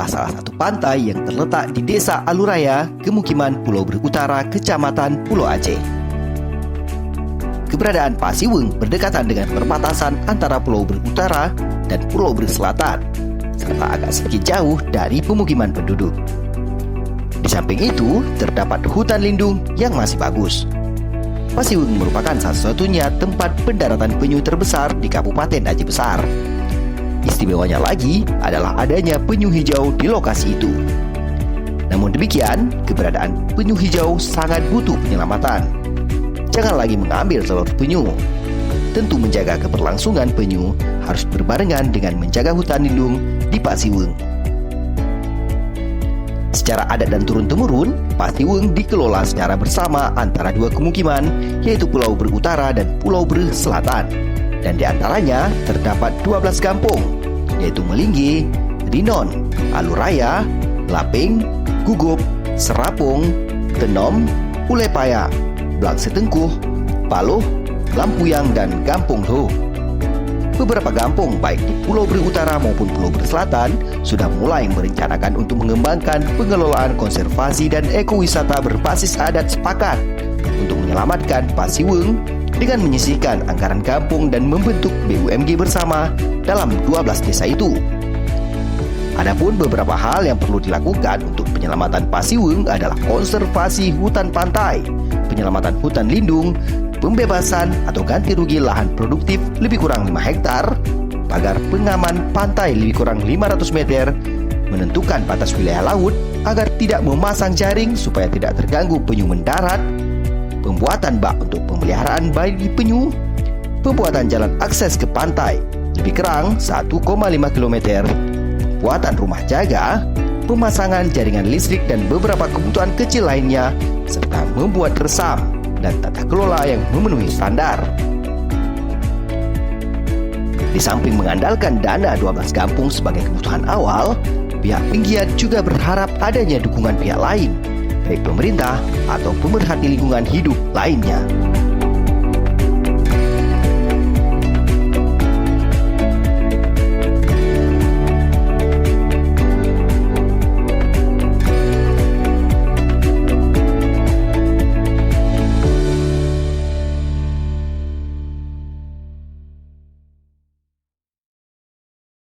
adalah salah satu pantai yang terletak di Desa Aluraya, Kemukiman Pulau Beri Utara, Kecamatan Pulau Aceh. Keberadaan Pasiweng berdekatan dengan perbatasan antara Pulau Beri Utara dan Pulau Beri Selatan, serta agak sedikit jauh dari pemukiman penduduk. Di samping itu, terdapat hutan lindung yang masih bagus. Pasiweng merupakan satu-satunya tempat pendaratan penyu terbesar di Kabupaten Aceh Besar. Istimewanya lagi adalah adanya penyu hijau di lokasi itu. Namun demikian, keberadaan penyu hijau sangat butuh penyelamatan. Jangan lagi mengambil telur penyu. Tentu menjaga keberlangsungan penyu harus berbarengan dengan menjaga hutan lindung di Pasiweng. Secara adat dan turun-temurun, Pasiweng dikelola secara bersama antara dua kemukiman, yaitu Pulau Beri Utara dan Pulau Beri Selatan. Dan di antaranya terdapat 12 kampung, yaitu Melinggi, Rinon, Aluraya, Laping, Gugup, Serapung, Tenom, Ulepaya, Blang Setengkuh, Paloh, Lampuyang, dan Gampung Ho. Beberapa kampung baik di Pulau Beri Utara maupun Pulau Beri Selatan sudah mulai merencanakan untuk mengembangkan pengelolaan konservasi dan ekowisata berbasis adat sepakat untuk menyelamatkan Pasiweng dengan menyisihkan anggaran kampung dan membentuk BUMG bersama dalam 12 desa itu. Adapun beberapa hal yang perlu dilakukan untuk penyelamatan Pasiweng adalah konservasi hutan pantai, penyelamatan hutan lindung, pembebasan atau ganti rugi lahan produktif lebih kurang 5 hektar, pagar pengaman pantai lebih kurang 500 meter, menentukan batas wilayah laut agar tidak memasang jaring supaya tidak terganggu penyu mendarat, pembuatan bak untuk pemeliharaan bayi penyu, pembuatan jalan akses ke pantai lebih kurang 1,5 km, pembuatan rumah jaga, pemasangan jaringan listrik dan beberapa kebutuhan kecil lainnya, serta membuat resam dan tata kelola yang memenuhi standar. Di samping mengandalkan dana 12 kampung sebagai kebutuhan awal, pihak penggiat juga berharap adanya dukungan pihak lain, baik pemerintah atau pemerhati lingkungan hidup lainnya.